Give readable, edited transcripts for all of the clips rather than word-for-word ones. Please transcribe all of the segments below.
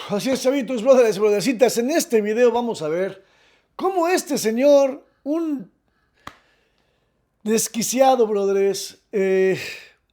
Así es, chavitos, brothers y brothercitas. En este video vamos a ver cómo este señor, un desquiciado, brothers,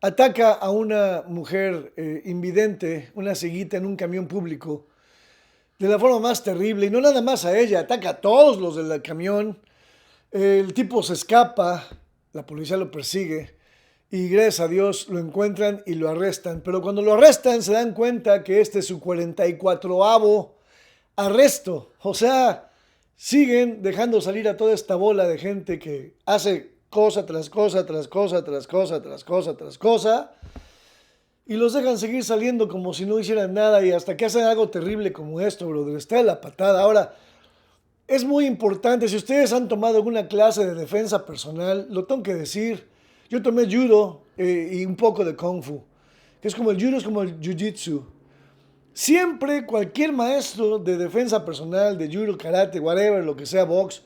ataca a una mujer invidente, una cieguita en un camión público, de la forma más terrible. Y no nada más a ella, ataca a todos los del camión. El tipo se escapa, la policía lo persigue y gracias a Dios lo encuentran y lo arrestan. Pero cuando lo arrestan se dan cuenta que este es su 44avo arresto. O sea, siguen dejando salir a toda esta bola de gente que hace cosa tras cosa, tras cosa, tras cosa, tras cosa, tras cosa. Y los dejan seguir saliendo como si no hicieran nada y hasta que hacen algo terrible como esto, brother. Está de la patada. Ahora, es muy importante, si ustedes han tomado alguna clase de defensa personal, lo tengo que decir. Yo tomé judo y un poco de kung fu, que es como el judo, es como el jiu-jitsu. Siempre cualquier maestro de defensa personal, de judo, karate, whatever, lo que sea, box,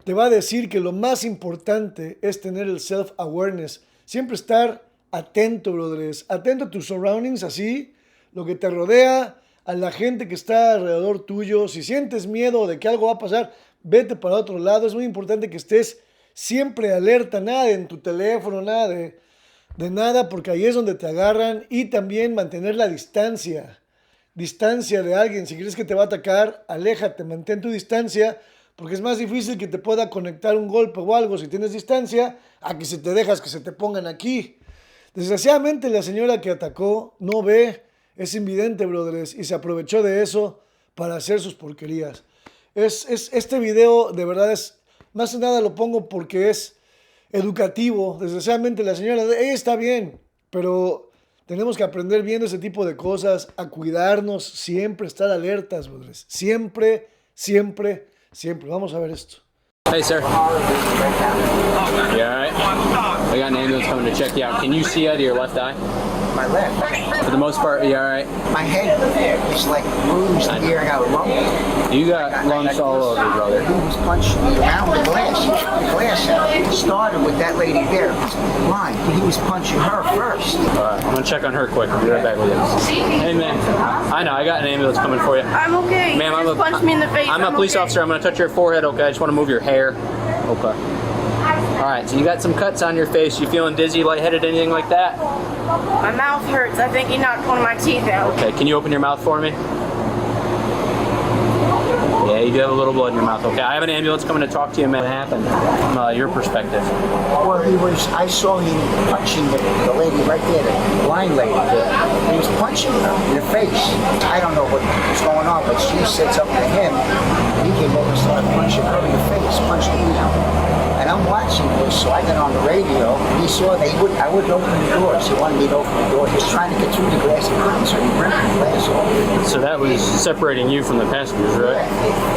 te va a decir que lo más importante es tener el self-awareness. Siempre estar atento, brothers. Atento a tus surroundings, así, lo que te rodea, a la gente que está alrededor tuyo. Si sientes miedo de que algo va a pasar, vete para otro lado. Es muy importante que estés siempre alerta, nada en tu teléfono, nada de nada, porque ahí es donde te agarran. Y también mantener la distancia de alguien. Si crees que te va a atacar, aléjate, mantén tu distancia, porque es más difícil que te pueda conectar un golpe o algo si tienes distancia, a que si te dejas que se te pongan aquí. Desgraciadamente la señora que atacó no ve, es invidente, brothers, y se aprovechó de eso para hacer sus porquerías. Este video de verdad es, más que nada lo pongo porque es educativo. Desgraciadamente la señora, ella está bien, pero tenemos que aprender viendo ese tipo de cosas, a cuidarnos, siempre estar alertas, brothers. Siempre, siempre, siempre. Vamos a ver esto. Hey, sir. You all right? I got an ambulance coming to check you out. Can you see out of your left eye? My left. For the most part, you all right? My head is like bruised here. I got a lump. You got lumps all over, brother. He was punching me around the glass. The glass started with that lady there, blind. He was punching her first. All right, I'm gonna check on her quick. I'll be right back with you. Hey, man. I know. I got an ambulance coming for you. I'm okay. Ma'am, you just punched me in the face. I'm a police officer. I'm gonna touch your forehead. Okay. I just want to move your hair. Okay. All right. So you got some cuts on your face. You feeling dizzy, lightheaded, anything like that? My mouth hurts. I think he knocked one of my teeth out. Okay. Can you open your mouth for me? Yeah, you do have a little blood in your mouth. Okay, I have an ambulance coming to talk to you, man. What happened from your perspective? Well, I saw him punching the lady right there, the blind lady. He was punching her in the face. I don't know what was going on, but she said something to him. He came over and started punching her in the face, punched me out. And I'm watching this, so I got on the radio. He saw that I wouldn't open the doors. He wanted me to open the door. He was trying to get through the glass. He couldn't, so he ripped the glass off. So that was separating you from the passengers, right?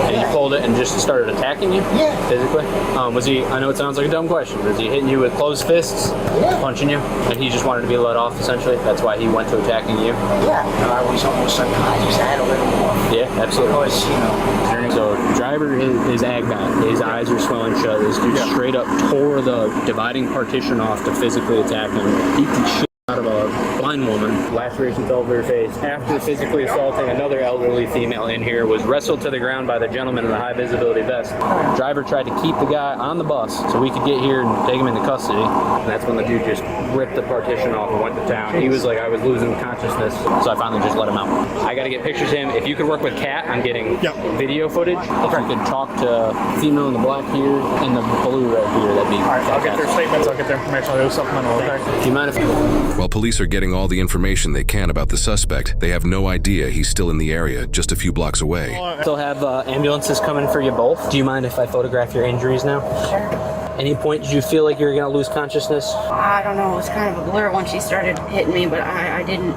And you pulled it and just started attacking you? Yeah. Physically? Was he, I know it sounds like a dumb question, but is he hitting you with closed fists? Yeah. Punching you? And he just wanted to be let off, essentially? That's why he went to attacking you? Yeah. I was almost unconscious. I had to let him off. Yeah, absolutely. Because, you know. So, driver is agbat. His eyes are swelling shut. This dude straight up tore the dividing partition off to physically attack him. Beat the shit out of a blind woman. Laceration fell over her face. After physically assaulting another elderly female in here, was wrestled to the ground by the gentleman in the high visibility vest. Driver tried to keep the guy on the bus so we could get here and take him into custody. And that's when the dude just ripped the partition off and went to town. He was like, I was losing consciousness, so I finally just let him out. I gotta get pictures of him. If you could work with Kat on getting video footage, if you could talk to female in the black here and the blue right here, that'd be fantastic. I'll get their statements, I'll get their information, I'll do supplemental, okay? Do you mind if... While police are getting all the information they can about the suspect, they have no idea he's still in the area, just a few blocks away. Still have ambulances coming for you both. Do you mind if I photograph your injuries now? Sure. Any point did you feel like you were gonna lose consciousness? I don't know. It was kind of a blur when she started hitting me, but I didn't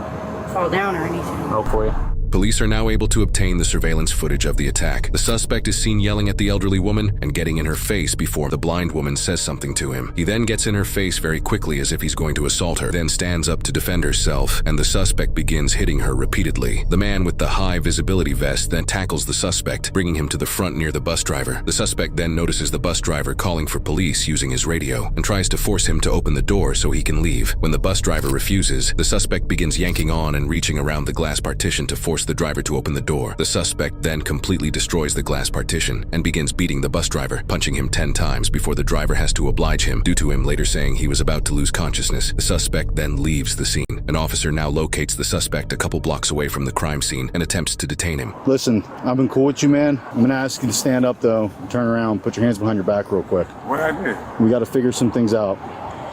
fall down or anything. Oh, for you. Police are now able to obtain the surveillance footage of the attack. The suspect is seen yelling at the elderly woman and getting in her face before the blind woman says something to him. He then gets in her face very quickly as if he's going to assault her, then stands up to defend herself, and the suspect begins hitting her repeatedly. The man with the high visibility vest then tackles the suspect, bringing him to the front near the bus driver. The suspect then notices the bus driver calling for police using his radio and tries to force him to open the door so he can leave. When the bus driver refuses, the suspect begins yanking on and reaching around the glass partition to force force the driver to open the door. The suspect then completely destroys the glass partition and begins beating the bus driver, punching him 10 times before the driver has to oblige him, due to him later saying he was about to lose consciousness. The suspect then leaves the scene. An officer now locates the suspect a couple blocks away from the crime scene and attempts to detain him. Listen, I've been cool with you, man. I'm gonna ask you to stand up though, turn around, put your hands behind your back real quick. What I did? We gotta figure some things out,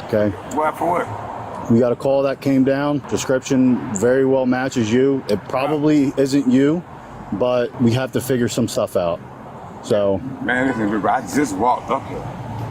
okay? What for what? We got a call that came down. Description very well matches you. It probably isn't you, but we have to figure some stuff out. So. Man, listen, I just walked up here.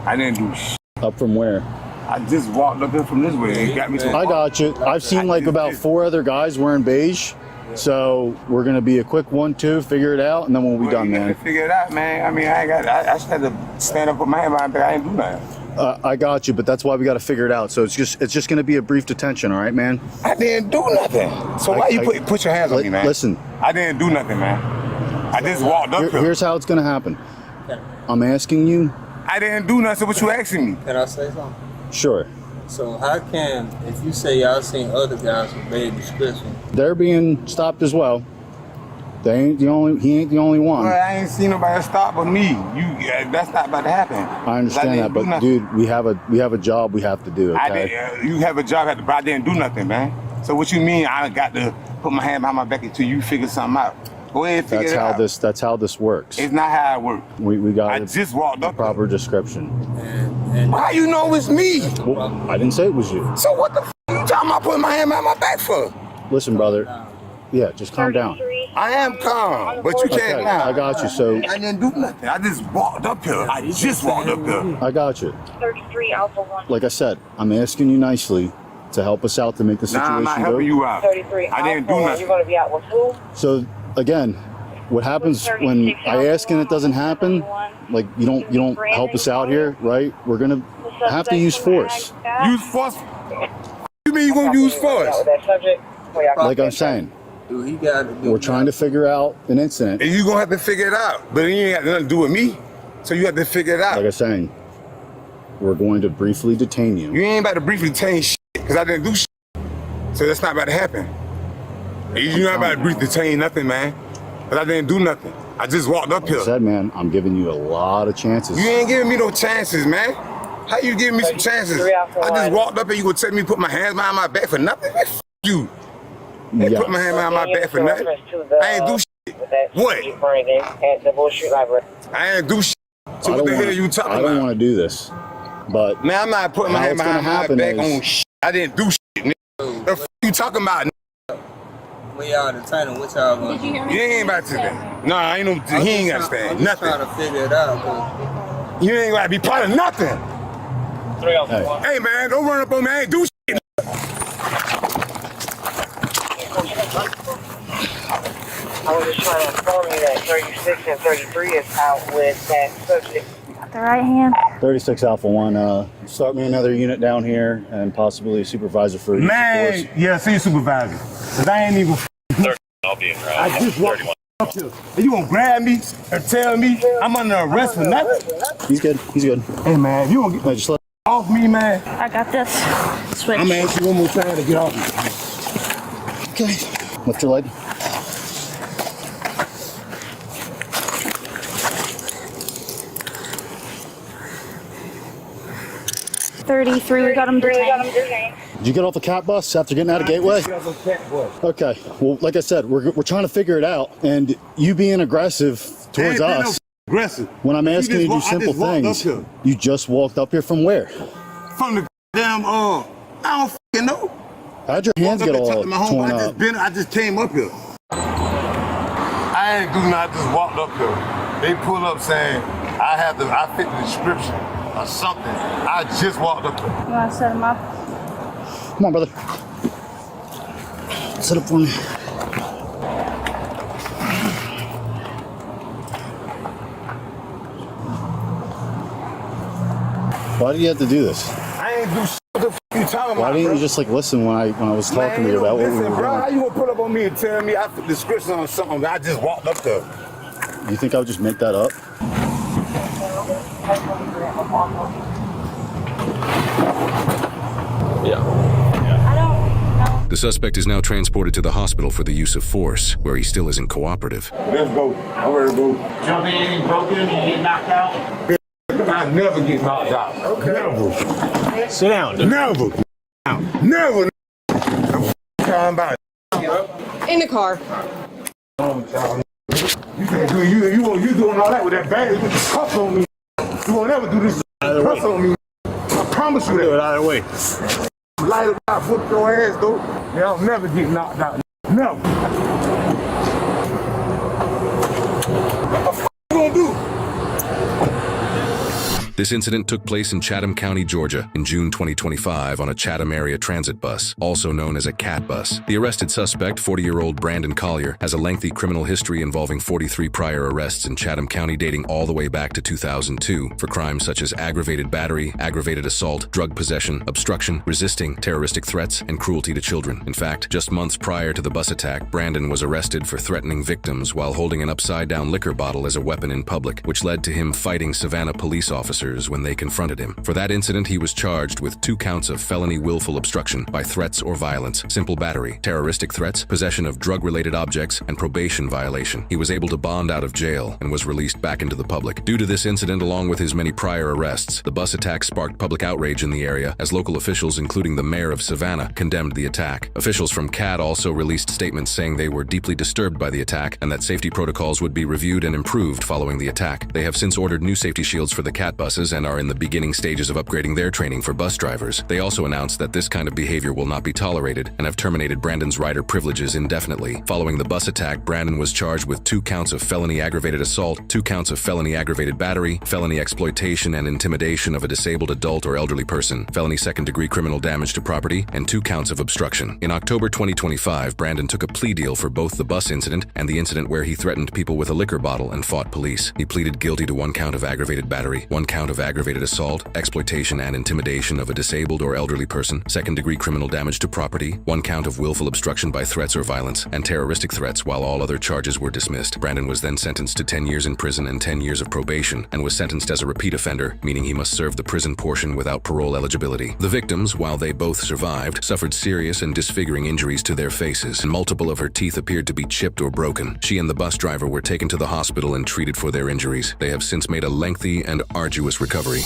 I didn't do shit. Up from where? I just walked up here from this way. It got me to I got you. I've seen like about 4 other guys wearing beige. So we're gonna be a quick 1-2, figure it out, and then we'll be done, man. Figure it out, man. I mean, I just had to stand up with my hand behind my back. I ain't do nothing. I got you, but that's why we got to figure it out. So it's just going to be a brief detention, all right, man? I didn't do nothing. So why you put your hands on me, man? Listen. I didn't do nothing, man. I just walked up here. Here's how it's going to happen. I'm asking you. I didn't do nothing. So what you asking me? Can I say something? Sure. So how can, if you say y'all seen other guys with bad description? They're being stopped as well. They ain't the only. He ain't the only one. Well, I ain't seen nobody stop but me. That's not about to happen. I understand that, but dude, we have a job we have to do. Okay? You have a job, but I didn't do nothing, man. So what you mean? I got to put my hand behind my back until you figure something out. Go ahead, and figure it out. That's how this works. It's not how it works. We got. I just walked up. Proper description. And how you know it's me? Well, I didn't say it was you. So what the f you talking about putting my hand behind my back for? Listen, brother. Yeah, just calm down. I am calm, but you can't now. I got you. So I didn't do nothing. I just walked up here. I just walked up here. I got you. 33 Alpha 1. Like I said, I'm asking you nicely to help us out to make the situation I'm not go. helping you out. 33 I didn't do nothing. You're going to be out with who? So again, what happens when I ask and it doesn't happen? Like you don't help us out here, right? We're gonna have to use force. Use force? You mean you gonna use force? Like I'm saying. We're trying to figure out an incident. And you're gonna have to figure it out. But it ain't got nothing to do with me. So you have to figure it out. Like I'm saying, we're going to briefly detain you. You ain't about to briefly detain shit, because I didn't do shit. So that's not about to happen. You're not about to briefly detain nothing, man. Because I didn't do nothing. I just walked up here. Like I said, man, I'm giving you a lot of chances. You ain't giving me no chances, man. How you giving me some chances? I just walked up here, you gonna tell me to put my hands behind my back for nothing? Man, f you. Yes. Put my hand behind my back for nothing. I ain't do shit. What? I ain't do shit. So what the hell are you talking about? I don't want to do this, but man, I'm not putting my hand behind my back on shit. I didn't do shit, nigga. The f you talking about, nigga? When y'all detaining, what y'all gonna do? You ain't about to stand. Nah, I ain't no. He ain't got to stand. Nothing. I'm trying to figure it out. You ain't got to be part of nothing. Hey man, don't run up on me. I ain't do shit. I was just trying to inform you that 36 and 33 is out with that subject. The right hand. 36 Alpha 1, start me another unit down here and possibly a supervisor for each Man, force. yeah, see a supervisor. Cause I ain't even. I'll be in I just walked up here. And you gonna grab me and tell me I'm under arrest for nothing? He's good. He's good. Hey man, you gonna get just let off me, man? I got this. Switch. I'm gonna ask you one more time to get off me. Okay. Lift your leg. We got him detained. Did you get off the cat bus after getting out of Gateway? Okay. Well, like I said, we're trying to figure it out, and you being aggressive towards us. Aggressive. When I'm asking you to do simple things, you just walked up here from where? From the damn I don't fucking know. How'd your hands get all torn up? I just came up here. I ain't do nothing. I just walked up here. They pulled up saying I fit the description or something. I just walked up here. You want to set him up? Come on, brother. Set up for me. Why do you have to do this? I ain't do shit. What the f you talking about? Why didn't you just like listen when I was talking to you about what we were doing? How you gonna pull up on me and tell me I fit the description or something? I just walked up there. You think I would just make that up? Yeah. I don't know. The suspect is now transported to the hospital for the use of force, where he still isn't cooperative. Let's go. I'm ready to go. Jumping in, broken, and get knocked out. I never get knocked out. Okay. Never. Sit down. Dude. Never. Never. I'm about In the car. You can't do you doing all that with that bag. You put the cuffs on me. You won't ever do this cuffs on me. I promise you that. Do it either way. Light it out, put your ass though. Yeah, I'll never get knocked out. Never. What the f you gonna do? This incident took place in Chatham County, Georgia, in June 2025 on a Chatham area transit bus, also known as a CAT bus. The arrested suspect, 40-year-old Brandon Collier, has a lengthy criminal history involving 43 prior arrests in Chatham County dating all the way back to 2002 for crimes such as aggravated battery, aggravated assault, drug possession, obstruction, resisting, terroristic threats, and cruelty to children. In fact, just months prior to the bus attack, Brandon was arrested for threatening victims while holding an upside-down liquor bottle as a weapon in public, which led to him fighting Savannah police officers when they confronted him. For that incident, he was charged with 2 counts of felony willful obstruction by threats or violence, simple battery, terroristic threats, possession of drug-related objects, and probation violation. He was able to bond out of jail and was released back into the public. Due to this incident, along with his many prior arrests, the bus attack sparked public outrage in the area as local officials, including the mayor of Savannah, condemned the attack. Officials from CAT also released statements saying they were deeply disturbed by the attack and that safety protocols would be reviewed and improved following the attack. They have since ordered new safety shields for the CAT buses and are in the beginning stages of upgrading their training for bus drivers. They also announced that this kind of behavior will not be tolerated and have terminated Brandon's rider privileges indefinitely. Following the bus attack, Brandon was charged with 2 counts of felony aggravated assault, 2 counts of felony aggravated battery, felony exploitation and intimidation of a disabled adult or elderly person, felony second-degree criminal damage to property, and 2 counts of obstruction. In October 2025, Brandon took a plea deal for both the bus incident and the incident where he threatened people with a liquor bottle and fought police. He pleaded guilty to 1 count of aggravated battery, 1 count of aggravated assault, exploitation and intimidation of a disabled or elderly person, second-degree criminal damage to property, 1 count of willful obstruction by threats or violence, and terroristic threats, while all other charges were dismissed. Brandon was then sentenced to 10 years in prison and 10 years of probation, and was sentenced as a repeat offender, meaning he must serve the prison portion without parole eligibility. The victims, while they both survived, suffered serious and disfiguring injuries to their faces, and multiple of her teeth appeared to be chipped or broken. She and the bus driver were taken to the hospital and treated for their injuries. They have since made a lengthy and arduous recovery.